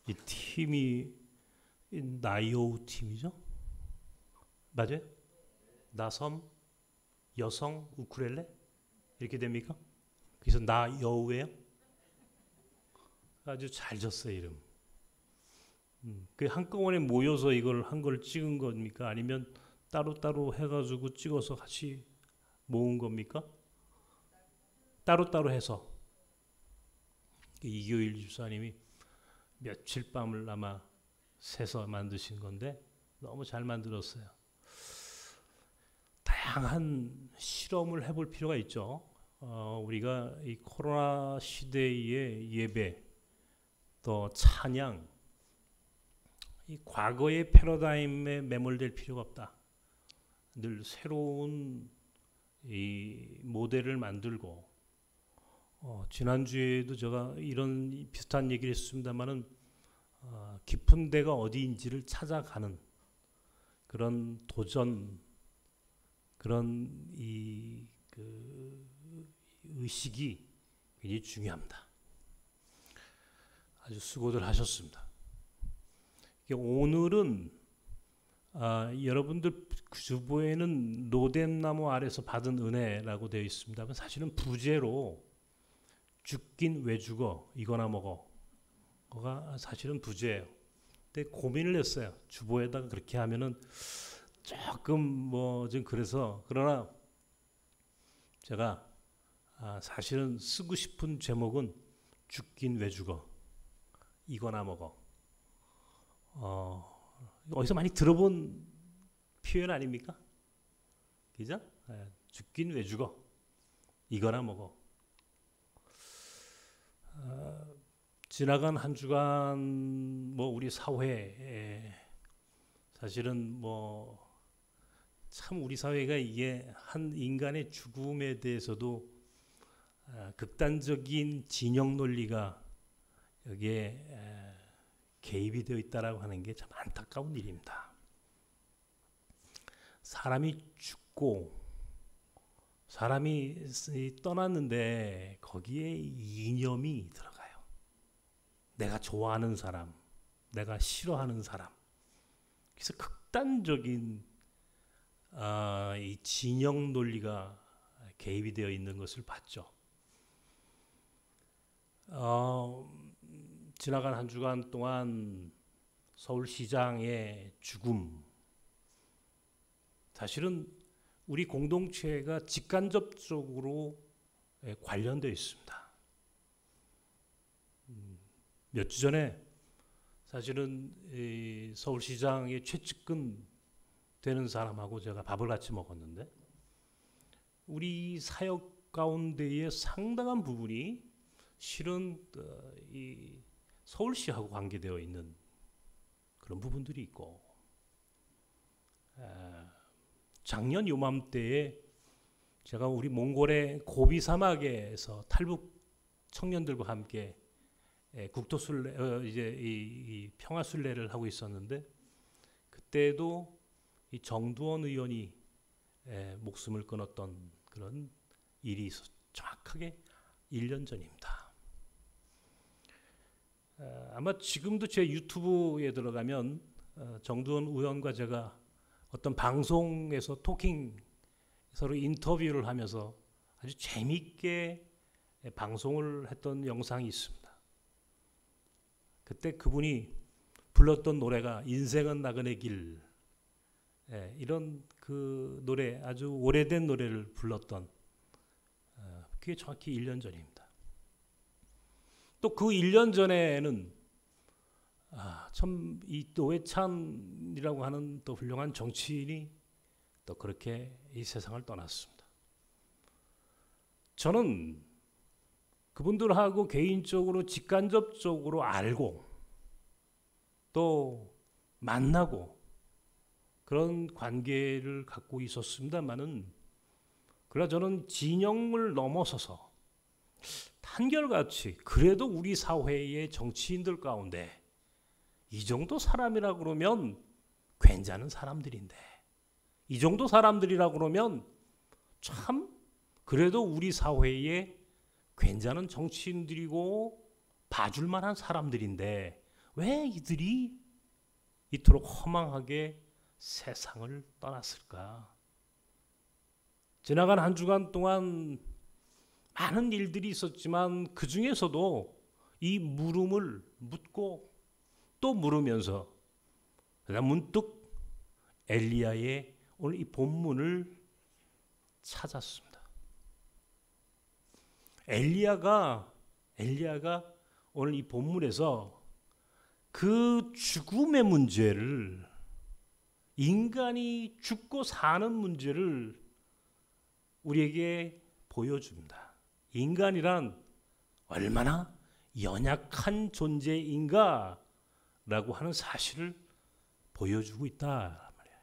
이 팀이 나이오우 팀이죠? 맞아요? 나섬, 여성, 우쿨렐레 이렇게 됩니까? 그래서 나여우예요? 아주 잘 졌어요 이름. 그 한꺼번에 모여서 이걸 한 걸 찍은 겁니까? 아니면 따로따로 해가지고 찍어서 같이 모은 겁니까? 따로따로 해서. 이교일 집사님이 며칠 밤을 아마 새서 만드신 건데 너무 잘 만들었어요. 다양한 실험을 해볼 필요가 있죠. 우리가 이 코로나 시대의 예배, 또 찬양, 이 과거의 패러다임에 매몰될 필요가 없다. 늘 새로운 이 모델을 만들고, 지난주에도 제가 이런 비슷한 얘기를 했습니다만은 깊은 데가 어디인지를 찾아가는 그런 도전, 그런 그 의식이 굉장히 중요합니다. 아주 수고들 하셨습니다. 오늘은 여러분들 주보에는 로뎀나무 아래서 받은 은혜라고 되어 있습니다만 사실은 부제로 죽긴 왜 죽어 이거나 먹어가 사실은 부제예요. 근데 고민을 했어요. 주보에다가 그렇게 하면은 조금 뭐 좀 그래서 그러나 제가 사실은 쓰고 싶은 제목은 죽긴 왜 죽어 이거나 먹어. 어디서 많이 들어본 표현 아닙니까? 그죠? 죽긴 왜 죽어 이거나 먹어. 지나간 한 주간 뭐 우리 사회에 사실은 뭐 참 우리 사회가 이게 한 인간의 죽음에 대해서도 극단적인 진영 논리가 여기에 개입이 되어 있다라고 하는 게 참 안타까운 일입니다. 사람이 죽고 사람이 떠났는데 거기에 이념이 들어가요. 내가 좋아하는 사람, 내가 싫어하는 사람. 그래서 극단적인 이 진영 논리가 개입이 되어 있는 것을 봤죠. 지나간 한 주간 동안 서울시장의 죽음, 사실은 우리 공동체가 직간접적으로 관련되어 있습니다. 몇 주 전에 사실은 이 서울시장의 최측근 되는 사람하고 제가 밥을 같이 먹었는데 우리 사역 가운데의 상당한 부분이 실은 이 서울시하고 관계되어 있는 그런 부분들이 있고 작년 요맘때에 제가 우리 몽골의 고비 사막에서 탈북 청년들과 함께 국토순례 이제 이 평화순례를 하고 있었는데 그때도 이 정두원 의원이 목숨을 끊었던 그런 일이 정확하게 1년 전입니다. 아마 지금도 제 유튜브에 들어가면 정두원 의원과 제가 어떤 방송에서 토킹 서로 인터뷰를 하면서 아주 재미있게 방송을 했던 영상이 있습니다. 그때 그분이 불렀던 노래가 인생은 나그네 길, 이런 그 노래, 아주 오래된 노래를 불렀던 그게 정확히 1년 전입니다. 또 그 1년 전에는 참 이 노회찬이라고 하는 또 훌륭한 정치인이 또 그렇게 이 세상을 떠났습니다. 저는 그분들하고 개인적으로 직간접적으로 알고 또 만나고 그런 관계를 갖고 있었습니다만은 그러나 저는 진영을 넘어서서 한결같이 그래도 우리 사회의 정치인들 가운데 이 정도 사람이라 그러면 괜찮은 사람들인데 이 정도 사람들이라 그러면 참 그래도 우리 사회에 괜찮은 정치인들이고 봐줄 만한 사람들인데 왜 이들이 이토록 허망하게 세상을 떠났을까? 지나간 한 주간 동안 많은 일들이 있었지만 그 중에서도 이 물음을 묻고 또 물으면서 그냥 문득 엘리야의 오늘 이 본문을 찾았습니다. 엘리야가 오늘 이 본문에서 그 죽음의 문제를, 인간이 죽고 사는 문제를 우리에게 보여줍니다. 인간이란 얼마나 연약한 존재인가라고 하는 사실을 보여주고 있다 말이에요.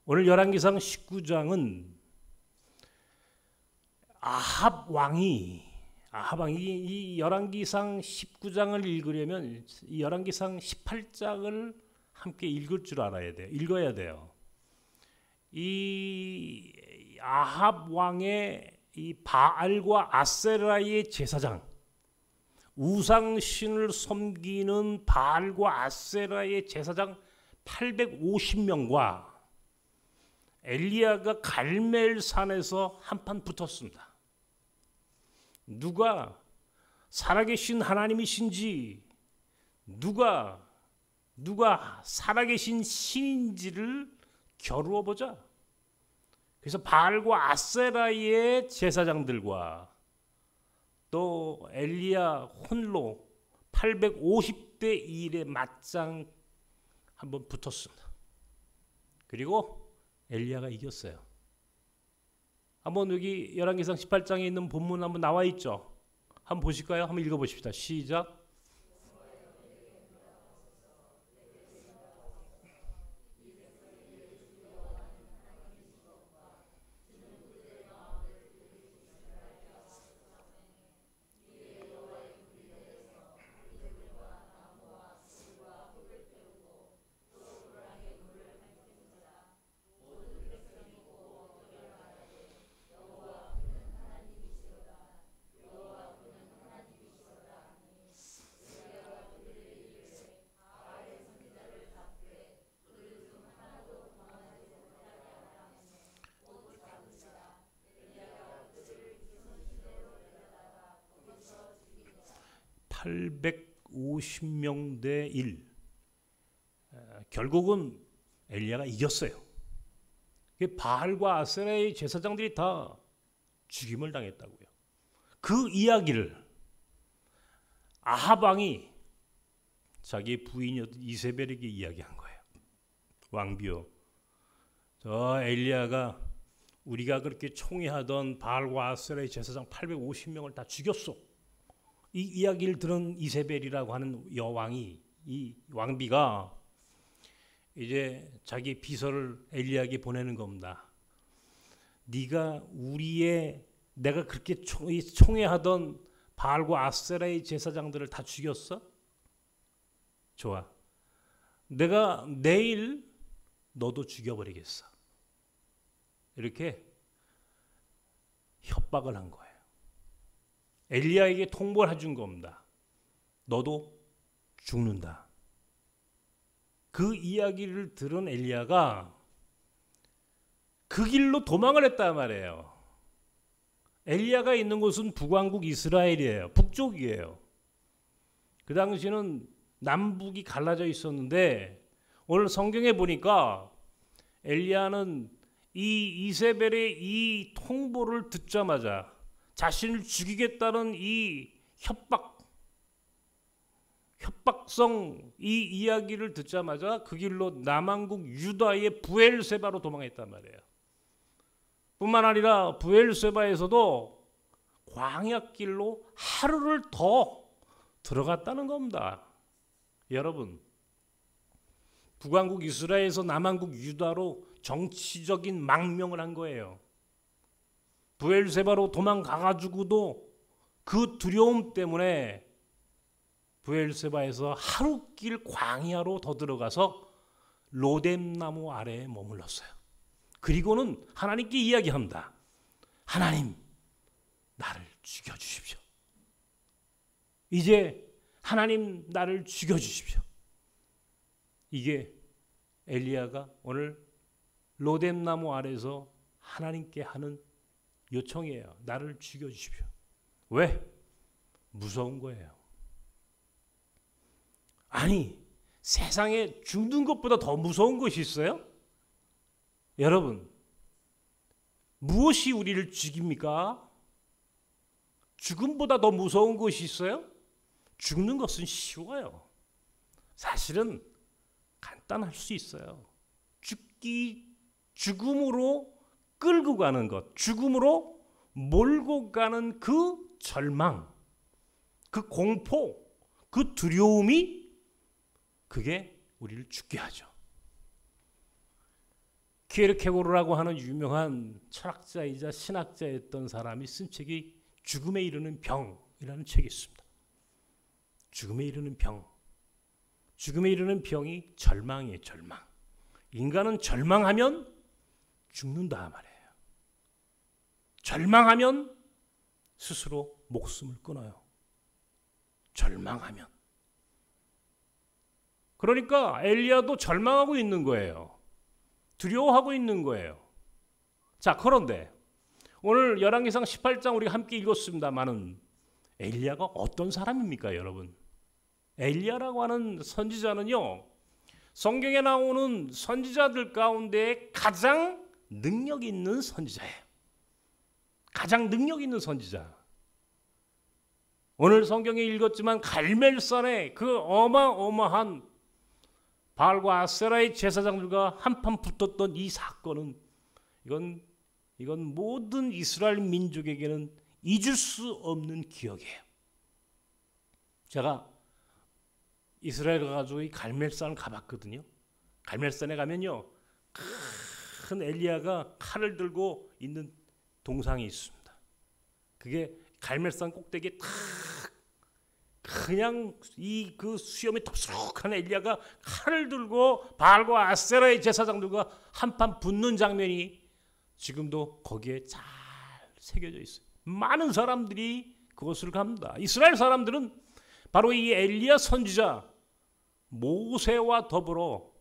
오늘 열왕기상 19장은 아합 왕이 이 열왕기상 19장을 읽으려면 이 열왕기상 18장을 함께 읽을 줄 알아야 돼요. 읽어야 돼요. 이 아합 왕의 이 바알과 아세라의 제사장, 우상신을 섬기는 바알과 아세라의 제사장 850명과 엘리야가 갈멜산에서 한판 붙었습니다. 누가 살아계신 하나님이신지, 누가 살아계신 신인지를 겨루어 보자. 그래서 바알과 아세라의 제사장들과 또 엘리야 홀로 850대 1의 맞짱 한번 붙었습니다. 그리고 엘리야가 이겼어요. 한번 여기 열왕기상 18장에 있는 본문 한번 나와 있죠. 한번 보실까요? 한번 읽어보십시다. 시작. 850명 대 1. 결국은 엘리야가 이겼어요. 바알과 아세라의 제사장들이 다 죽임을 당했다고요. 그 이야기를 아합 왕이 자기 부인이었던 이세벨에게 이야기한 거예요. 왕비여, 저 엘리야가 우리가 그렇게 총애하던 바알과 아세라의 제사장 850명을 다 죽였어. 이 이야기를 들은 이세벨이라고 하는 여왕이, 이 왕비가 이제 자기 비서를 엘리야에게 보내는 겁니다. 네가 내가 그렇게 총애하던 바알과 아세라의 제사장들을 다 죽였어? 좋아. 내가 내일 너도 죽여버리겠어. 이렇게 협박을 한 거예요. 엘리야에게 통보를 해준 겁니다. 너도 죽는다. 그 이야기를 들은 엘리야가 그 길로 도망을 했단 말이에요. 엘리야가 있는 곳은 북왕국 이스라엘이에요. 북쪽이에요. 그 당시는 남북이 갈라져 있었는데 오늘 성경에 보니까 엘리야는 이 이세벨의 이 통보를 듣자마자 자신을 죽이겠다는 이 협박성 이 이야기를 듣자마자 그 길로 남왕국 유다의 브엘세바로 도망했단 말이에요. 뿐만 아니라 브엘세바에서도 광야길로 하루를 더 들어갔다는 겁니다. 여러분, 북왕국 이스라엘에서 남왕국 유다로 정치적인 망명을 한 거예요. 브엘세바로 도망가가지고도 그 두려움 때문에 브엘세바에서 하루길 광야로 더 들어가서 로뎀나무 아래에 머물렀어요. 그리고는 하나님께 이야기합니다. 하나님, 나를 죽여주십시오. 이제 하나님 나를 죽여주십시오. 이게 엘리야가 오늘 로뎀나무 아래서 하나님께 하는 요청이에요. 나를 죽여주십시오. 왜? 무서운 거예요. 아니, 세상에 죽는 것보다 더 무서운 것이 있어요? 여러분, 무엇이 우리를 죽입니까? 죽음보다 더 무서운 것이 있어요? 죽는 것은 쉬워요. 사실은 간단할 수 있어요. 죽음으로 끌고 가는 것, 죽음으로 몰고 가는 그 절망, 그 공포, 그 두려움이 그게 우리를 죽게 하죠. 키에르케고르라고 하는 유명한 철학자이자 신학자였던 사람이 쓴 책이 죽음에 이르는 병이라는 책이 있습니다. 죽음에 이르는 병. 죽음에 이르는 병이 절망이에요. 절망. 인간은 절망하면 죽는다 말이에요. 절망하면 스스로 목숨을 끊어요. 절망하면. 그러니까 엘리야도 절망하고 있는 거예요. 두려워하고 있는 거예요. 자, 그런데 오늘 열왕기상 18장 우리가 함께 읽었습니다마는 엘리야가 어떤 사람입니까, 여러분? 엘리야라고 하는 선지자는요, 성경에 나오는 선지자들 가운데 가장 능력 있는 선지자예요. 가장 능력 있는 선지자. 오늘 성경에 읽었지만 갈멜산에 그 어마어마한 바알과 아세라의 제사장들과 한판 붙었던 이 사건은 이건 모든 이스라엘 민족에게는 잊을 수 없는 기억이에요. 제가 이스라엘 가지고 이 갈멜산을 가봤거든요. 갈멜산에 가면요, 큰 엘리야가 칼을 들고 있는 동상이 있습니다. 그게 갈멜산 꼭대기에 탁 그냥 이 그 수염이 덥석한 엘리야가 칼을 들고 바알과 아세라의 제사장들과 한판 붙는 장면이 지금도 거기에 잘 새겨져 있어요. 많은 사람들이 그곳을 갑니다. 이스라엘 사람들은 바로 이 엘리야 선지자 모세와 더불어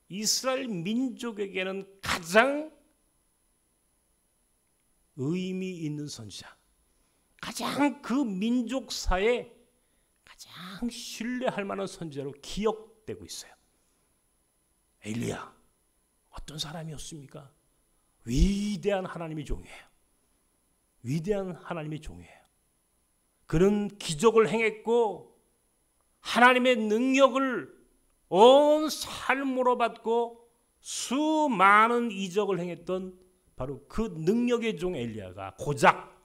이스라엘 민족에게는 가장 의미 있는 선지자, 가장 그 민족사에 가장 신뢰할 만한 선지자로 기억되고 있어요. 엘리야 어떤 사람이었습니까? 위대한 하나님의 종이에요. 위대한 하나님의 종이에요. 그는 기적을 행했고 하나님의 능력을 온 삶으로 받고 수많은 이적을 행했던 바로 그 능력의 종 엘리야가 고작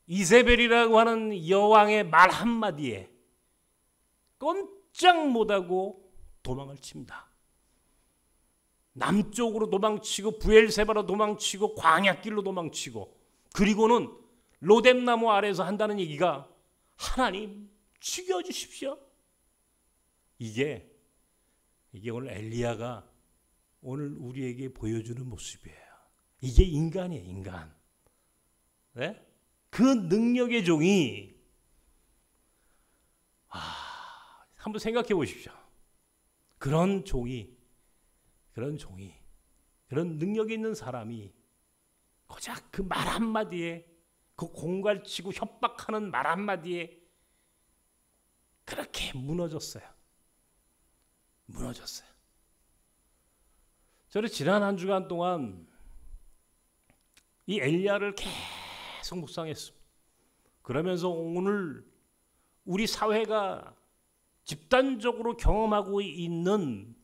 이세벨이라고 하는 여왕의 말 한마디에 꼼짝 못하고 도망을 칩니다. 남쪽으로 도망치고 부엘세바로 도망치고 광야길로 도망치고, 그리고는 로뎀나무 아래에서 한다는 얘기가 하나님 죽여주십시오. 이게 오늘 엘리야가 오늘 우리에게 보여주는 모습이에요. 이게 인간이에요, 인간. 네? 그 능력의 종이 한번 생각해 보십시오. 그런 능력이 있는 사람이 고작 그 말 한마디에, 그 공갈치고 협박하는 말 한마디에 그렇게 무너졌어요. 저는 지난 한 주간 동안 이 엘리야를 계속 묵상했습니다. 그러면서 오늘 우리 사회가 집단적으로 경험하고 있는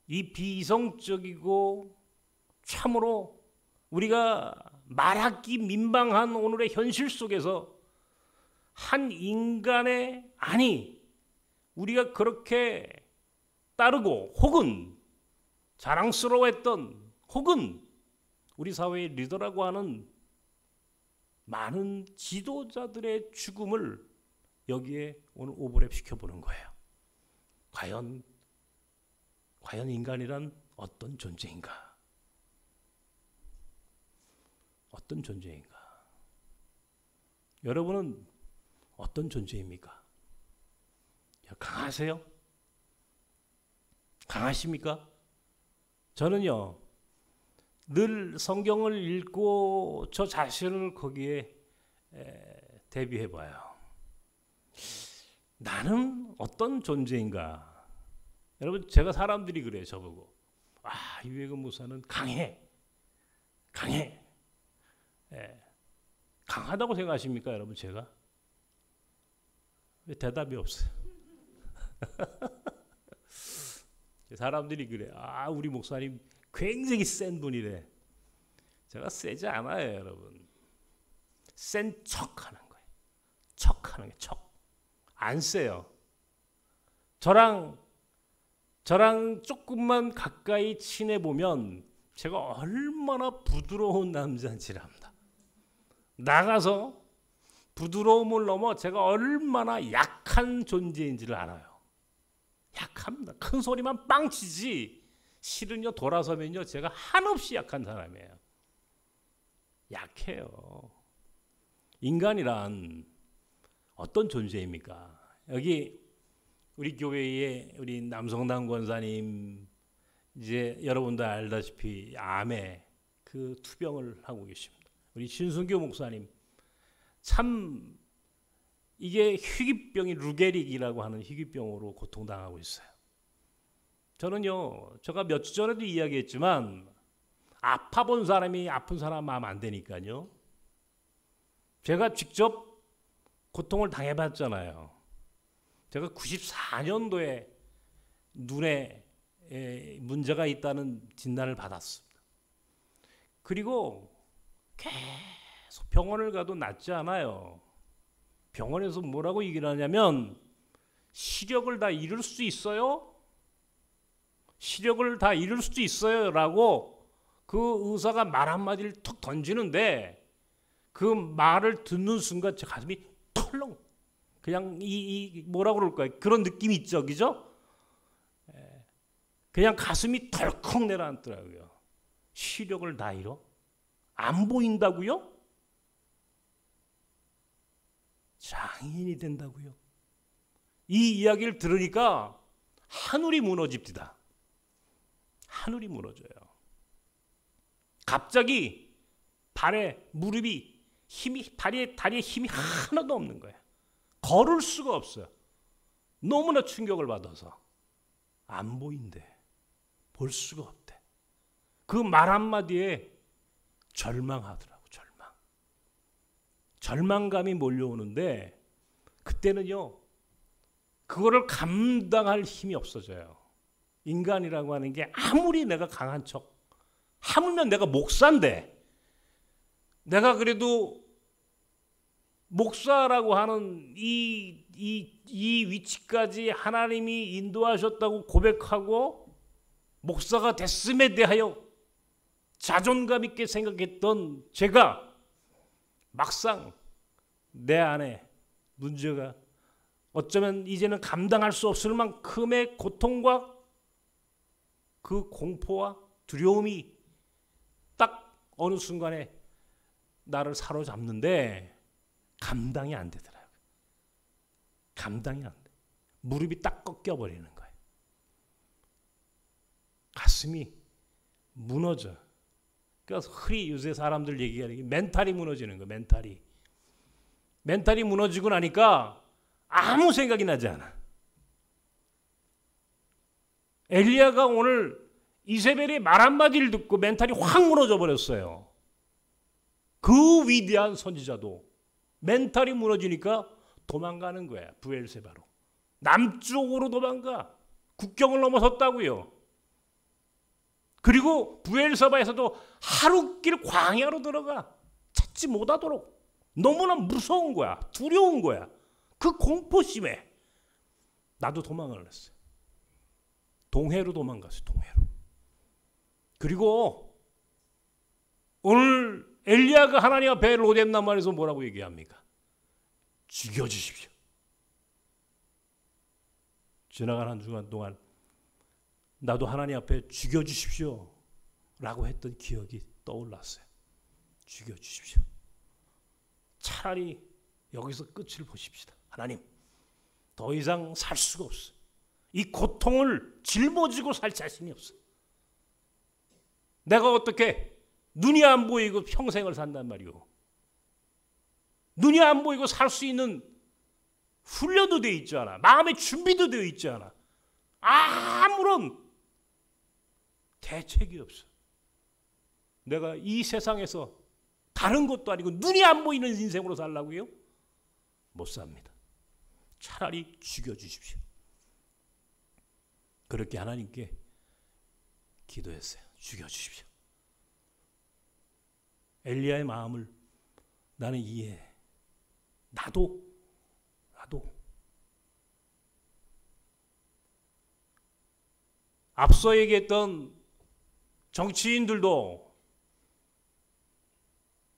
이 비이성적이고 참으로 우리가 말하기 민망한 오늘의 현실 속에서 한 인간의, 아니 우리가 그렇게 따르고 혹은 자랑스러워했던, 혹은 우리 사회의 리더라고 하는 많은 지도자들의 죽음을 여기에 오늘 오버랩 시켜보는 거예요. 과연 인간이란 어떤 존재인가? 어떤 존재인가? 여러분은 어떤 존재입니까? 강하세요? 강하십니까? 저는요, 늘 성경을 읽고 저 자신을 거기에 대비해봐요. 나는 어떤 존재인가? 여러분, 제가 사람들이 그래요, 저보고. 이회근 목사는 강해. 강하다고 생각하십니까, 여러분, 제가? 왜 대답이 없어요? 사람들이 그래. 우리 목사님 굉장히 센 분이래. 제가 세지 않아요, 여러분. 센 척하는 거예요. 척하는 게 척. 안 세요. 저랑 조금만 가까이 친해 보면 제가 얼마나 부드러운 남자인지를 압니다. 나가서 부드러움을 넘어 제가 얼마나 약한 존재인지를 알아요. 약합니다. 큰 소리만 빵 치지 실은요 돌아서면요 제가 한없이 약한 사람이에요. 약해요. 인간이란 어떤 존재입니까? 여기 우리 교회에 우리 남성당 권사님 이제 여러분도 알다시피 암에 그 투병을 하고 계십니다. 우리 신순교 목사님 참 이게 희귀병이 루게릭이라고 하는 희귀병으로 고통당하고 있어요. 저는요, 제가 몇 주 전에도 이야기했지만 아파본 사람이 아픈 사람 마음 안 되니까요. 제가 직접 고통을 당해봤잖아요. 제가 94년도에 눈에 문제가 있다는 진단을 받았습니다. 그리고 계속 병원을 가도 낫지 않아요. 병원에서 뭐라고 얘기를 하냐면 시력을 다 잃을 수 있어요? 시력을 다 잃을 수도 있어요 라고 그 의사가 말 한마디를 툭 던지는데 그 말을 듣는 순간 제 가슴이 털렁 그냥 뭐라고 그럴까요? 그런 느낌이 있죠, 그죠? 그냥 가슴이 덜컥 내려앉더라고요. 시력을 다 잃어? 안 보인다고요? 장애인이 된다고요? 이 이야기를 들으니까 하늘이 무너집니다. 하늘이 무너져요. 갑자기 발에 무릎이 다리에 힘이 하나도 없는 거예요. 걸을 수가 없어요. 너무나 충격을 받아서 안 보인대. 볼 수가 없대. 그 말 한마디에 절망하더라고. 절망감이 몰려오는데 그때는요. 그거를 감당할 힘이 없어져요. 인간이라고 하는 게 아무리 내가 강한 척 하물며 내가 목사인데 내가 그래도 목사라고 하는 이 위치까지 하나님이 인도하셨다고 고백하고 목사가 됐음에 대하여 자존감 있게 생각했던 제가 막상 내 안에 문제가 어쩌면 이제는 감당할 수 없을 만큼의 고통과 그 공포와 두려움이 딱 어느 순간에 나를 사로잡는데 감당이 안 되더라고요. 감당이 안 돼. 무릎이 딱 꺾여버리는 거예요. 가슴이 무너져. 그래서 흔히 요새 사람들 얘기하는 게 멘탈이 무너지는 거예요. 멘탈이 무너지고 나니까 아무 생각이 나지 않아. 엘리야가 오늘 이세벨의 말 한마디를 듣고 멘탈이 확 무너져 버렸어요. 그 위대한 선지자도 멘탈이 무너지니까 도망가는 거야. 브엘세바로. 남쪽으로 도망가. 국경을 넘어섰다고요. 그리고 브엘세바에서도 하루길 광야로 들어가. 찾지 못하도록. 너무나 무서운 거야. 두려운 거야. 그 공포심에 나도 도망을 했어요. 동해로 도망갔어요. 동해로. 그리고 오늘 엘리야가 하나님 앞에 로뎀 나무에서 뭐라고 얘기합니까? 죽여주십시오. 지나간 한 주간 동안 나도 하나님 앞에 죽여주십시오 라고 했던 기억이 떠올랐어요. 죽여주십시오. 차라리 여기서 끝을 보십시다. 하나님, 더 이상 살 수가 없어. 이 고통을 짊어지고 살 자신이 없어. 내가 어떻게 눈이 안 보이고 평생을 산단 말이오. 눈이 안 보이고 살 수 있는 훈련도 되어 있지 않아. 마음의 준비도 되어 있지 않아. 아무런 대책이 없어. 내가 이 세상에서 다른 것도 아니고 눈이 안 보이는 인생으로 살라고요? 못 삽니다. 차라리 죽여주십시오. 그렇게 하나님께 기도했어요. 죽여주십시오. 엘리야의 마음을 나는 이해해. 나도 앞서 얘기했던 정치인들도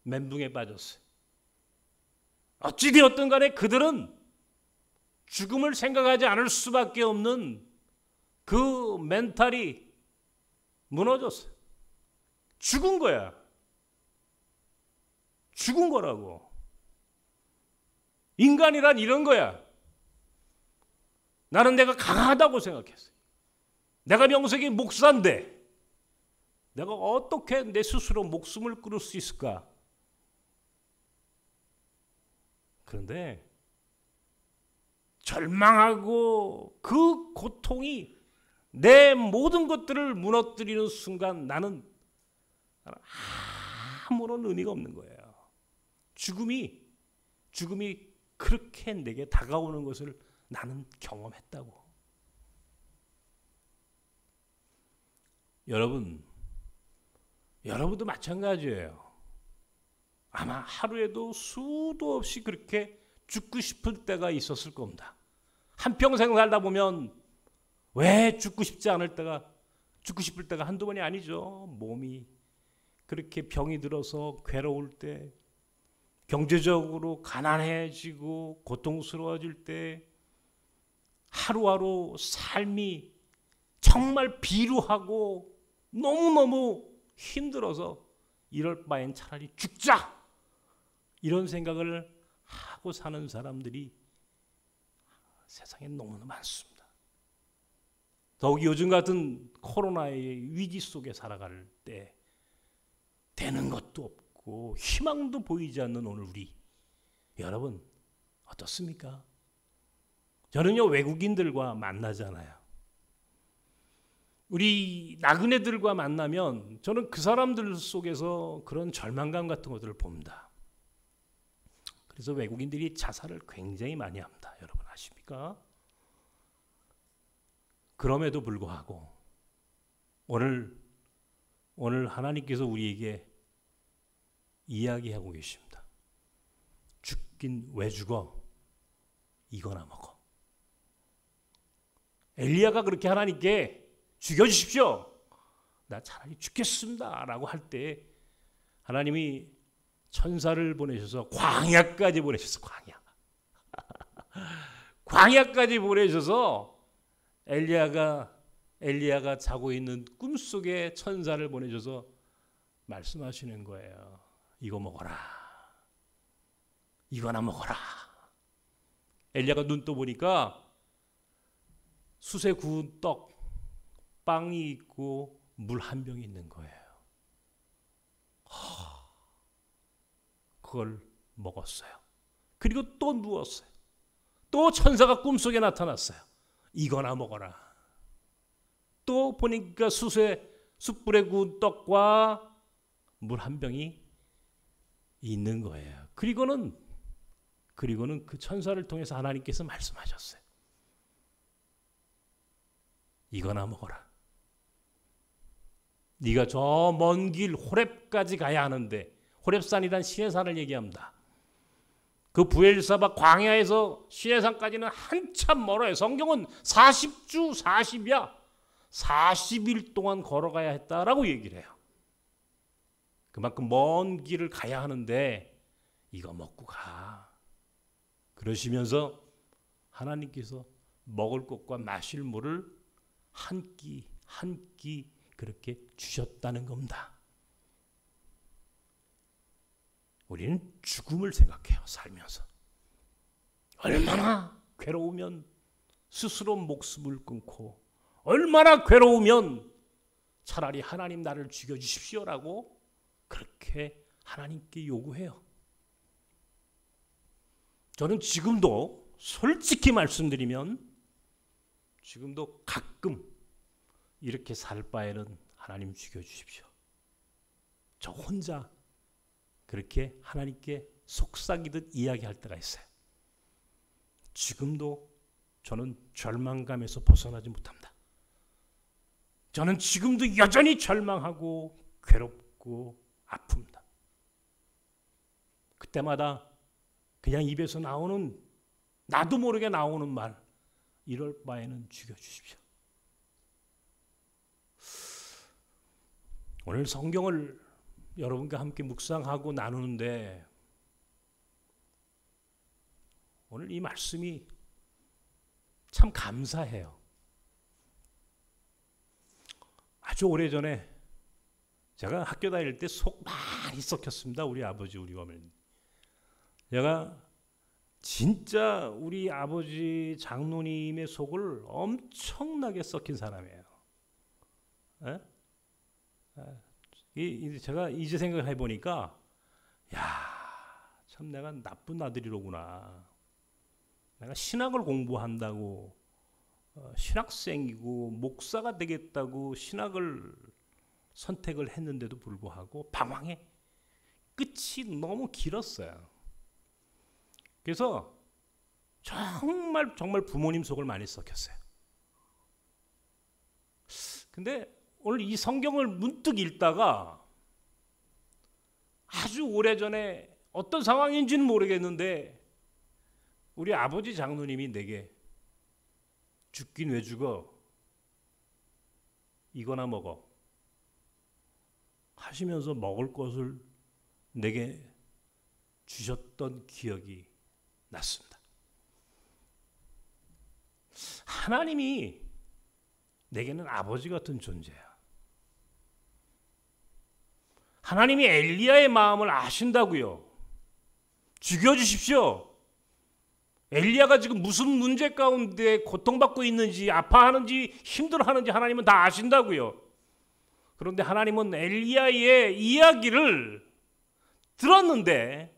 멘붕에 빠졌어요. 어찌되었든 간에 그들은 죽음을 생각하지 않을 수밖에 없는 그 멘탈이 무너졌어요. 죽은 거야. 죽은 거라고. 인간이란 이런 거야. 나는 내가 강하다고 생각했어요. 내가 명색이 목사인데 내가 어떻게 내 스스로 목숨을 끊을 수 있을까? 그런데 절망하고 그 고통이 내 모든 것들을 무너뜨리는 순간 나는 아무런 의미가 없는 거예요. 죽음이 그렇게 내게 다가오는 것을 나는 경험했다고. 여러분도 마찬가지예요. 아마 하루에도 수도 없이 그렇게 죽고 싶을 때가 있었을 겁니다. 한평생 살다 보면 왜 죽고 싶을 때가 한두 번이 아니죠. 몸이 그렇게 병이 들어서 괴로울 때, 경제적으로 가난해지고 고통스러워질 때, 하루하루 삶이 정말 비루하고 너무너무 힘들어서 이럴 바엔 차라리 죽자! 이런 생각을 하고 사는 사람들이 세상에 너무나 많습니다. 더욱이 요즘 같은 코로나의 위기 속에 살아갈 때 되는 것도 없고 희망도 보이지 않는 오늘 우리 여러분 어떻습니까? 저는요 외국인들과 만나잖아요. 우리 나그네들과 만나면 저는 그 사람들 속에서 그런 절망감 같은 것들을 봅니다. 그래서 외국인들이 자살을 굉장히 많이 합니다. 여러분 아십니까? 그럼에도 불구하고 오늘 하나님께서 우리에게 이야기하고 계십니다. 죽긴 왜 죽어? 이거나 먹어. 엘리야가 그렇게 하나님께 죽여주십시오. 나 차라리 죽겠습니다. 라고 할 때 하나님이 천사를 보내셔서 광야까지 보내셔서 광야까지 보내셔서 엘리야가 자고 있는 꿈속에 천사를 보내셔서 말씀하시는 거예요. 이거 먹어라. 이거나 먹어라. 엘리야가 눈 떠 보니까 숯에 구운 떡, 빵이 있고 물 한 병이 있는 거예요. 그걸 먹었어요. 그리고 또 누웠어요. 또 천사가 꿈속에 나타났어요. 이거나 먹어라. 또 보니까 숯불에 구운 떡과 물 한 병이 있는 거예요. 그리고는 그 천사를 통해서 하나님께서 말씀하셨어요. 이거나 먹어라. 네가 저 먼 길 호렙까지 가야 하는데, 호렙산이란 시내산을 얘기합니다. 그 부엘사바 광야에서 시내산까지는 한참 멀어요. 성경은 40주 40야 40일 동안 걸어가야 했다라고 얘기를 해요. 그만큼 먼 길을 가야 하는데 이거 먹고 가. 그러시면서 하나님께서 먹을 것과 마실 물을 한 끼 그렇게 주셨다는 겁니다. 우리는 죽음을 생각해요. 살면서. 얼마나 괴로우면 스스로 목숨을 끊고, 얼마나 괴로우면 차라리 하나님 나를 죽여주십시오라고 그렇게 하나님께 요구해요. 저는 지금도 솔직히 말씀드리면 지금도 가끔 이렇게 살 바에는 하나님 죽여주십시오. 저 혼자 그렇게 하나님께 속삭이듯 이야기할 때가 있어요. 지금도 저는 절망감에서 벗어나지 못합니다. 저는 지금도 여전히 절망하고 괴롭고 아픕니다. 그때마다 그냥 입에서 나오는, 나도 모르게 나오는 말, 이럴 바에는 죽여주십시오. 오늘 성경을 여러분과 함께 묵상하고 나누는데 오늘 이 말씀이 참 감사해요. 아주 오래전에 제가 학교 다닐 때 속 많이 썩혔습니다. 우리 아버지, 우리 어머니. 제가 진짜 우리 아버지 장로님의 속을 엄청나게 썩힌 사람이에요. 제가 이제 생각해 보니까, 야, 참 내가 나쁜 아들이로구나. 내가 신학을 공부한다고 신학생이고 목사가 되겠다고 신학을 선택을 했는데도 불구하고 방황의 끝이 너무 길었어요. 그래서 정말 부모님 속을 많이 썩혔어요. 근데 오늘 이 성경을 문득 읽다가 아주 오래전에 어떤 상황인지는 모르겠는데 우리 아버지 장로님이 내게 죽긴 왜 죽어? 이거나 먹어. 하시면서 먹을 것을 내게 주셨던 기억이 났습니다. 하나님이 내게는 아버지 같은 존재야. 하나님이 엘리야의 마음을 아신다고요. 죽여주십시오. 엘리야가 지금 무슨 문제 가운데 고통받고 있는지, 아파하는지, 힘들어하는지 하나님은 다 아신다고요. 그런데 하나님은 엘리야의 이야기를 들었는데,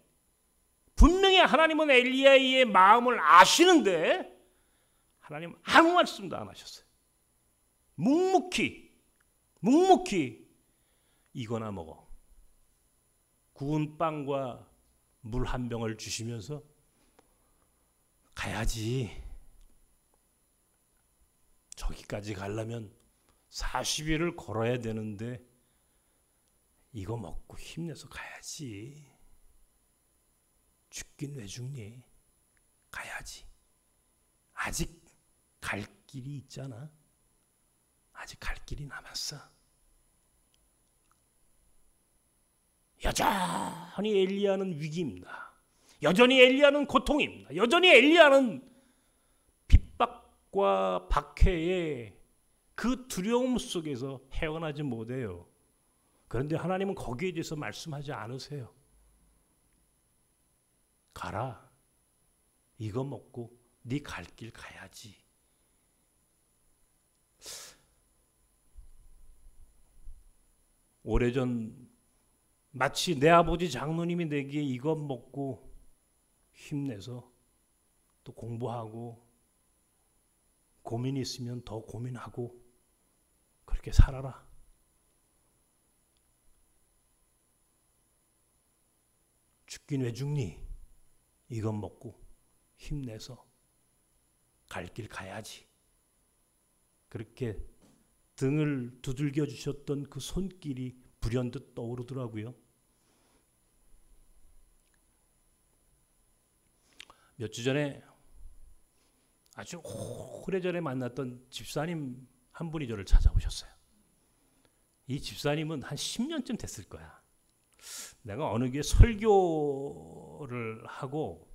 분명히 하나님은 엘리야의 마음을 아시는데 하나님 아무 말씀도 안 하셨어요. 묵묵히 이거나 먹어. 구운 빵과 물 한 병을 주시면서 가야지. 저기까지 가려면 40일을 걸어야 되는데 이거 먹고 힘내서 가야지. 죽긴 왜 죽니? 가야지. 아직 갈 길이 있잖아. 아직 갈 길이 남았어. 여전히 엘리야는 위기입니다. 여전히 엘리야는 고통입니다. 여전히 엘리야는 핍박과 박해의 그 두려움 속에서 헤어나지 못해요. 그런데 하나님은 거기에 대해서 말씀하지 않으세요. 가라. 이거 먹고 네 갈 길 가야지. 오래전 마치 내 아버지 장로님이 내게 이것 먹고 힘내서 또 공부하고 고민이 있으면 더 고민하고 그렇게 살아라. 죽긴 왜 죽니? 이것 먹고 힘내서 갈 길 가야지. 그렇게 등을 두들겨 주셨던 그 손길이 불현듯 떠오르더라고요. 몇 주 전에 아주 오래전에 만났던 집사님 한 분이 저를 찾아오셨어요. 이 집사님은 한 10년쯤 됐을 거야. 내가 어느 교회 설교를 하고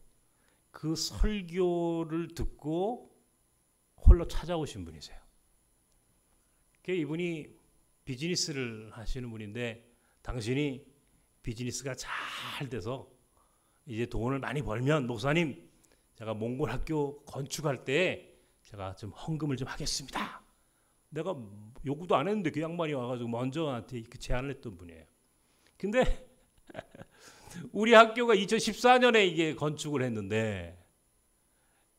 그 설교를 듣고 홀로 찾아오신 분이세요. 이분이 비즈니스를 하시는 분인데, 당신이 비즈니스가 잘 돼서 이제 돈을 많이 벌면 목사님 제가 몽골 학교 건축할 때 제가 좀 헌금을 좀 하겠습니다. 내가 요구도 안 했는데 그 양반이 와가지고 먼저 나한테 그 제안을 했던 분이에요. 근데 우리 학교가 2014년에 이게 건축을 했는데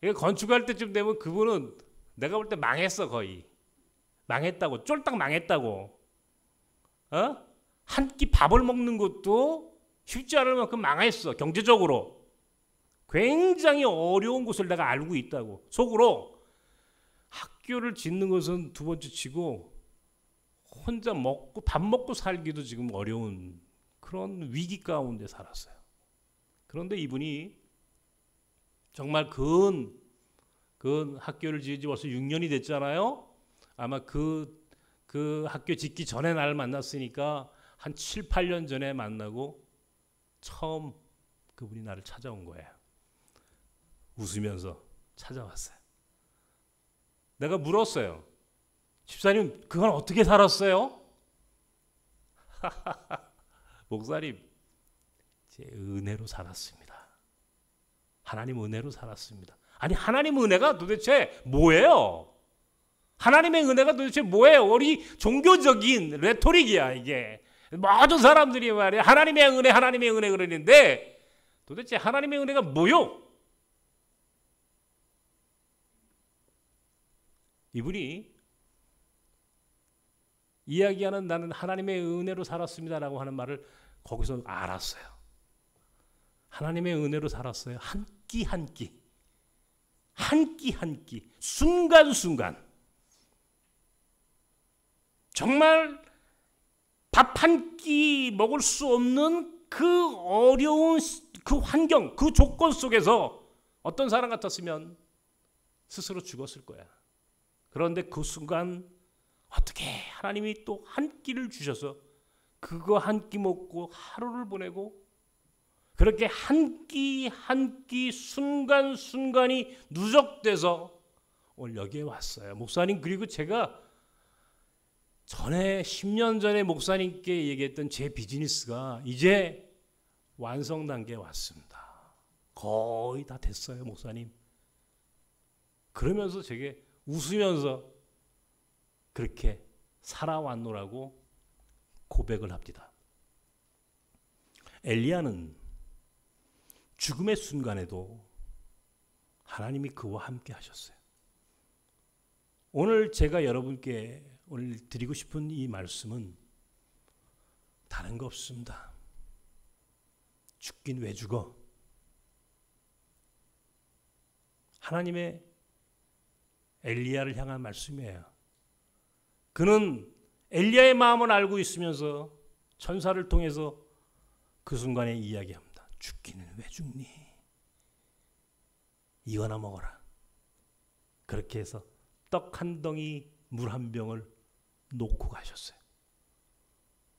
건축할 때쯤 되면 그분은 내가 볼 때 망했어. 거의 망했다고, 쫄딱 망했다고. 한 끼 밥을 먹는 것도 쉽지 않을 만큼 망했어. 경제적으로 굉장히 어려운 곳을 내가 알고 있다고. 속으로 학교를 짓는 것은 두 번째 치고 혼자 먹고 밥 먹고 살기도 지금 어려운 그런 위기 가운데 살았어요. 그런데 이분이 정말 근 학교를 지은 지 벌써 6년이 됐잖아요. 아마 그 학교 짓기 전에 나를 만났으니까 한 7, 8년 전에 만나고 처음 그분이 나를 찾아온 거예요. 웃으면서 찾아왔어요. 내가 물었어요. 집사님, 그건 어떻게 살았어요? 목사님, 제 은혜로 살았습니다. 하나님 은혜로 살았습니다. 아니, 하나님 은혜가 도대체 뭐예요? 하나님의 은혜가 도대체 뭐예요? 우리 종교적인 레토릭이야 이게. 모든 사람들이 말이야 하나님의 은혜 그러는데 도대체 하나님의 은혜가 뭐요? 이분이 이야기하는 나는 하나님의 은혜로 살았습니다라고 하는 말을 거기서 알았어요. 하나님의 은혜로 살았어요. 한 끼 한 끼, 한 끼 한 끼, 순간순간. 정말 밥 한 끼 먹을 수 없는 그 어려운 그 환경, 그 조건 속에서 어떤 사람 같았으면 스스로 죽었을 거야. 그런데 그 순간 어떻게 하나님이 또 한 끼를 주셔서 그거 한 끼 먹고 하루를 보내고 그렇게 한 끼 한 끼 순간순간이 누적돼서 오늘 여기에 왔어요. 목사님, 그리고 제가 전에 10년 전에 목사님께 얘기했던 제 비즈니스가 이제 완성 단계에 왔습니다. 거의 다 됐어요, 목사님. 그러면서 제게 웃으면서 그렇게 살아왔노라고 고백을 합니다. 엘리야는 죽음의 순간에도 하나님이 그와 함께 하셨어요. 오늘 제가 여러분께 오늘 드리고 싶은 이 말씀은 다른 거 없습니다. 죽긴 왜 죽어? 하나님의 엘리야를 향한 말씀이에요. 그는 엘리야의 마음을 알고 있으면서 천사를 통해서 그 순간에 이야기합니다. 죽기는 왜 죽니? 이거나 먹어라. 그렇게 해서 떡 한 덩이 물 한 병을 놓고 가셨어요.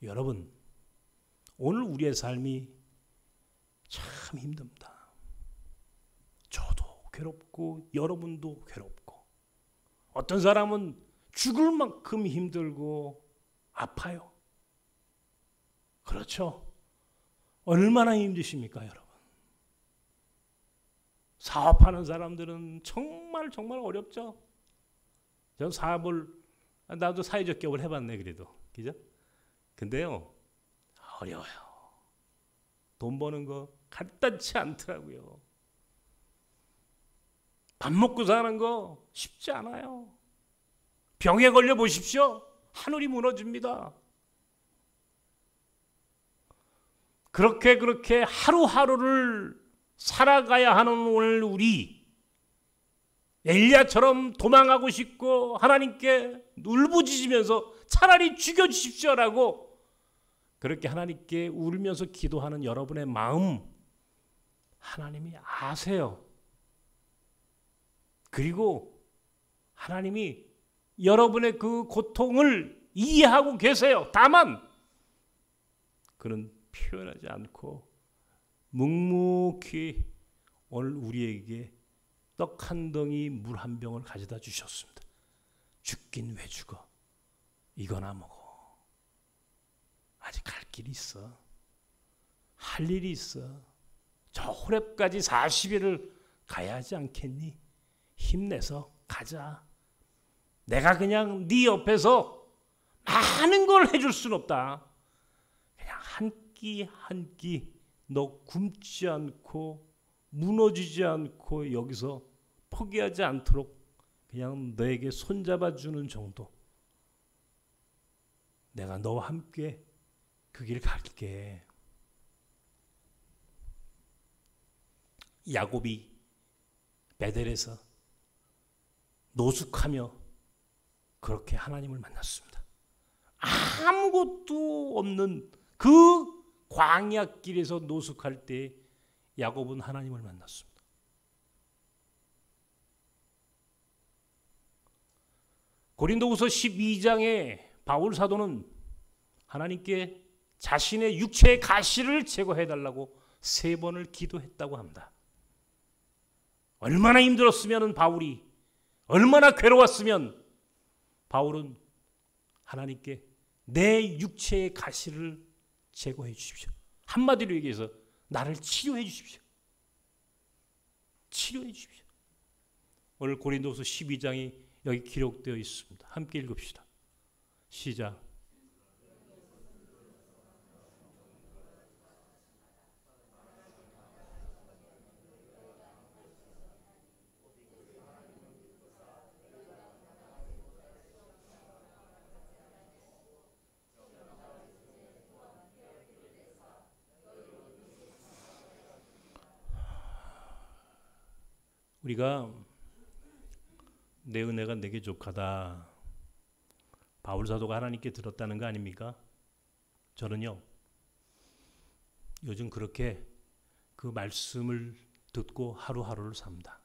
여러분, 오늘 우리의 삶이 참 힘듭니다. 저도 괴롭고 여러분도 괴롭고 어떤 사람은 죽을 만큼 힘들고 아파요. 그렇죠? 얼마나 힘드십니까, 여러분? 사업하는 사람들은 정말 어렵죠. 전 사업을 나도 사회적 기업을 해봤네 그래도, 그죠? 근데요 어려워요. 돈 버는 거 간단치 않더라고요. 밥 먹고 사는 거 쉽지 않아요. 병에 걸려 보십시오. 하늘이 무너집니다. 그렇게 하루하루를 살아가야 하는 오늘 우리, 엘리야처럼 도망하고 싶고 하나님께 울부짖으면서 차라리 죽여주십시오라고 그렇게 하나님께 울면서 기도하는 여러분의 마음 하나님이 아세요. 그리고 하나님이 여러분의 그 고통을 이해하고 계세요. 다만 그는 표현하지 않고 묵묵히 오늘 우리에게 떡 한 덩이 물 한 병을 가져다 주셨습니다. 죽긴 왜 죽어? 이거나 먹어. 아직 갈 길이 있어. 할 일이 있어. 저 호렙까지 40일을 가야 하지 않겠니? 힘내서 가자. 내가 그냥 네 옆에서 많은 걸 해줄 순 없다. 그냥 한 끼 한 끼 너 굶지 않고 무너지지 않고 여기서 포기하지 않도록 그냥 너에게 손잡아주는 정도. 내가 너와 함께 그 길 갈게. 야곱이 베델에서 노숙하며 그렇게 하나님을 만났습니다. 아무것도 없는 그 광야길에서 노숙할 때 야곱은 하나님을 만났습니다. 고린도후서 12장에 바울 사도는 하나님께 자신의 육체의 가시를 제거해달라고 3번을 기도했다고 합니다. 얼마나 힘들었으면 바울이, 얼마나 괴로웠으면 바울은 하나님께 내 육체의 가시를 제거해 주십시오. 한마디로 얘기해서 나를 치료해 주십시오. 치료해 주십시오. 오늘 고린도후서 12장이 여기 기록되어 있습니다. 함께 읽읍시다. 시작. 우리가 내 은혜가 내게 족하다. 바울 사도가 하나님께 들었다는 거 아닙니까? 저는요, 요즘 그렇게 그 말씀을 듣고 하루하루를 삽니다.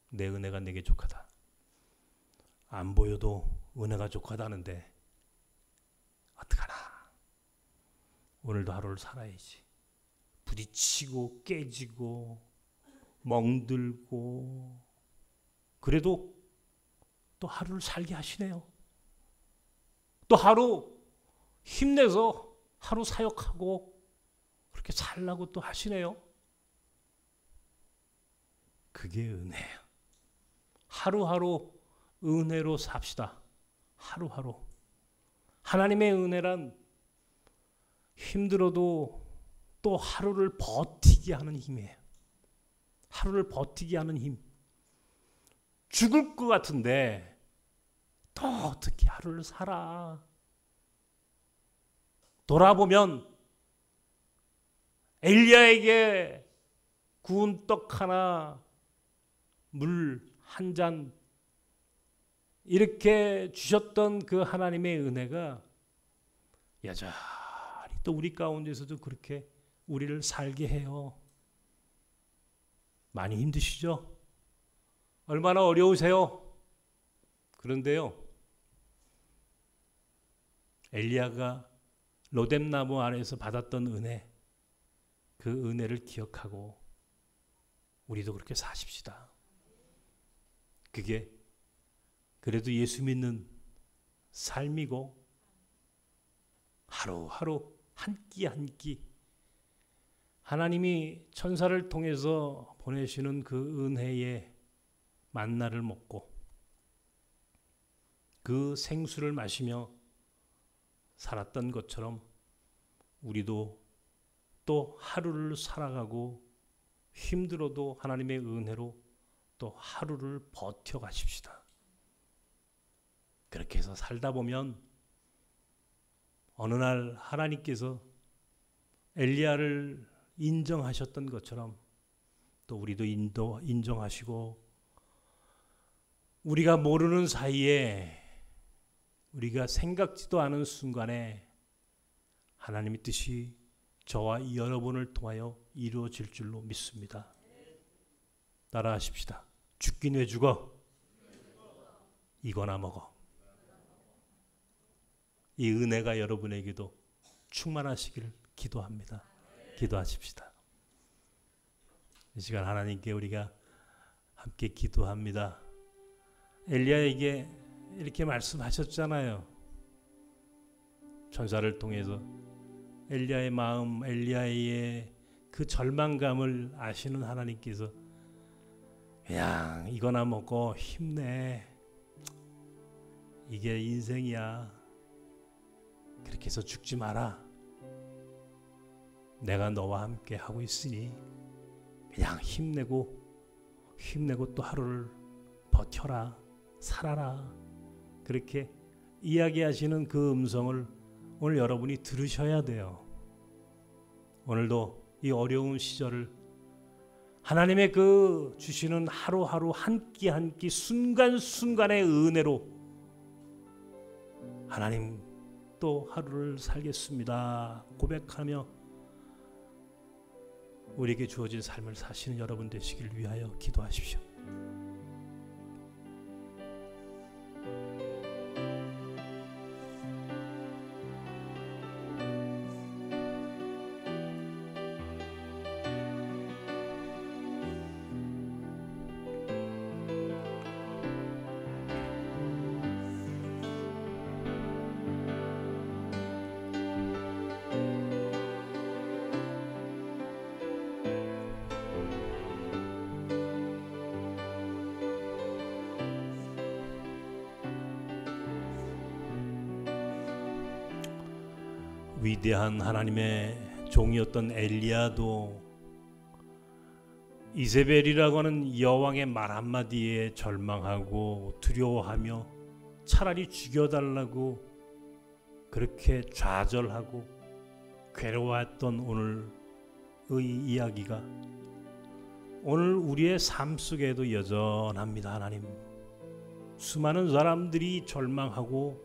내 은혜가 내게 족하다. 안 보여도 은혜가 족하다는데 어떡하나. 오늘도 하루를 살아야지. 부딪히고 깨지고 멍들고 그래도 또 하루를 살게 하시네요. 또 하루 힘내서 하루 사역하고 그렇게 살라고 또 하시네요. 그게 은혜예요. 하루하루 은혜로 삽시다. 하루하루. 하나님의 은혜란 힘들어도 또 하루를 버티게 하는 힘이에요. 하루를 버티게 하는 힘. 죽을 것 같은데 또 어떻게 하루를 살아. 돌아보면 엘리야에게 구운 떡 하나, 물 한 잔 이렇게 주셨던 그 하나님의 은혜가 여전히 또 우리 가운데서도 그렇게 우리를 살게 해요. 많이 힘드시죠? 얼마나 어려우세요? 그런데요, 엘리야가 로뎀나무 안에서 받았던 은혜, 그 은혜를 기억하고 우리도 그렇게 사십시다. 그게 그래도 예수 믿는 삶이고 하루하루 한 끼 한 끼 하나님이 천사를 통해서 보내시는 그 은혜의 만나를 먹고 그 생수를 마시며 살았던 것처럼 우리도 또 하루를 살아가고 힘들어도 하나님의 은혜로 또 하루를 버텨가십시다. 그렇게 해서 살다 보면 어느 날 하나님께서 엘리야를 인정하셨던 것처럼 또 우리도 인정하시고 우리가 모르는 사이에 우리가 생각지도 않은 순간에 하나님의 뜻이 저와 여러분을 통하여 이루어질 줄로 믿습니다. 따라하십시다. 죽긴 왜 죽어? 이거나 먹어. 이 은혜가 여러분에게도 충만하시기를 기도합니다. 기도하십시다. 이 시간 하나님께 우리가 함께 기도합니다. 엘리야에게 이렇게 말씀하셨잖아요. 천사를 통해서 엘리야의 마음, 엘리야의 그 절망감을 아시는 하나님께서 그냥 이거나 먹고 힘내. 이게 인생이야. 그렇게 해서 죽지 마라. 내가 너와 함께 하고 있으니 그냥 힘내고 또 하루를 버텨라. 살아라. 그렇게 이야기하시는 그 음성을 오늘 여러분이 들으셔야 돼요. 오늘도 이 어려운 시절을 하나님의 그 주시는 하루하루 한 끼 한 끼 순간순간의 은혜로 하나님 또 하루를 살겠습니다 고백하며 우리에게 주어진 삶을 사시는 여러분 되시길 위하여 기도하십시오. 위대한 하나님의 종이었던 엘리야도 이세벨이라고 하는 여왕의 말 한마디에 절망하고 두려워하며 차라리 죽여달라고 그렇게 좌절하고 괴로워했던 오늘의 이야기가 오늘 우리의 삶 속에도 여전합니다. 하나님, 수많은 사람들이 절망하고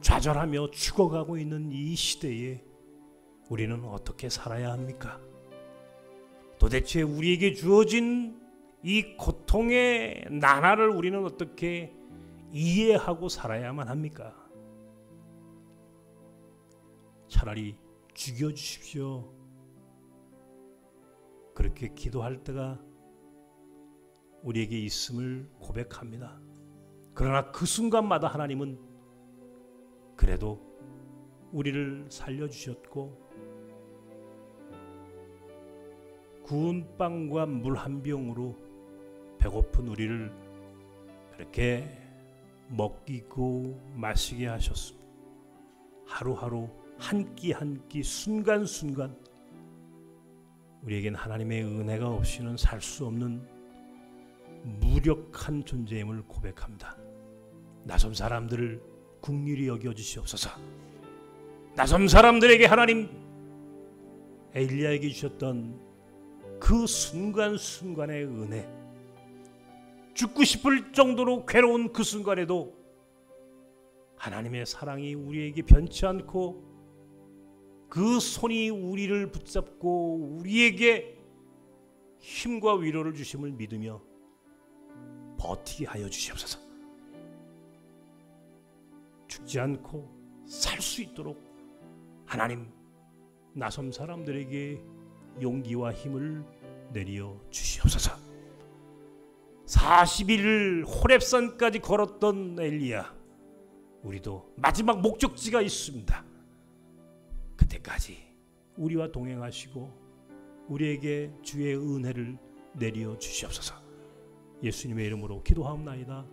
좌절하며 죽어가고 있는 이 시대에 우리는 어떻게 살아야 합니까? 도대체 우리에게 주어진 이 고통의 나날을 우리는 어떻게 이해하고 살아야만 합니까? 차라리 죽여주십시오. 그렇게 기도할 때가 우리에게 있음을 고백합니다. 그러나 그 순간마다 하나님은 그래도 우리를 살려주셨고 구운 빵과 물 한 병으로 배고픈 우리를 그렇게 먹이고 마시게 하셨습니다. 하루하루 한 끼 한 끼 순간순간 우리에겐 하나님의 은혜가 없이는 살 수 없는 무력한 존재임을 고백합니다. 낯선 사람들을 긍휼히 여겨주시옵소서. 낯선 사람들에게 하나님 엘리야에게 주셨던 그 순간순간의 은혜, 죽고 싶을 정도로 괴로운 그 순간에도 하나님의 사랑이 우리에게 변치 않고 그 손이 우리를 붙잡고 우리에게 힘과 위로를 주심을 믿으며 버티게 하여 주시옵소서. 죽지 않고 살 수 있도록 하나님 낯선 사람들에게 용기와 힘을 내려 주시옵소서. 40일을 호렙산까지 걸었던 엘리야, 우리도 마지막 목적지가 있습니다. 그때까지 우리와 동행하시고 우리에게 주의 은혜를 내려 주시옵소서. 예수님의 이름으로 기도하옵나이다.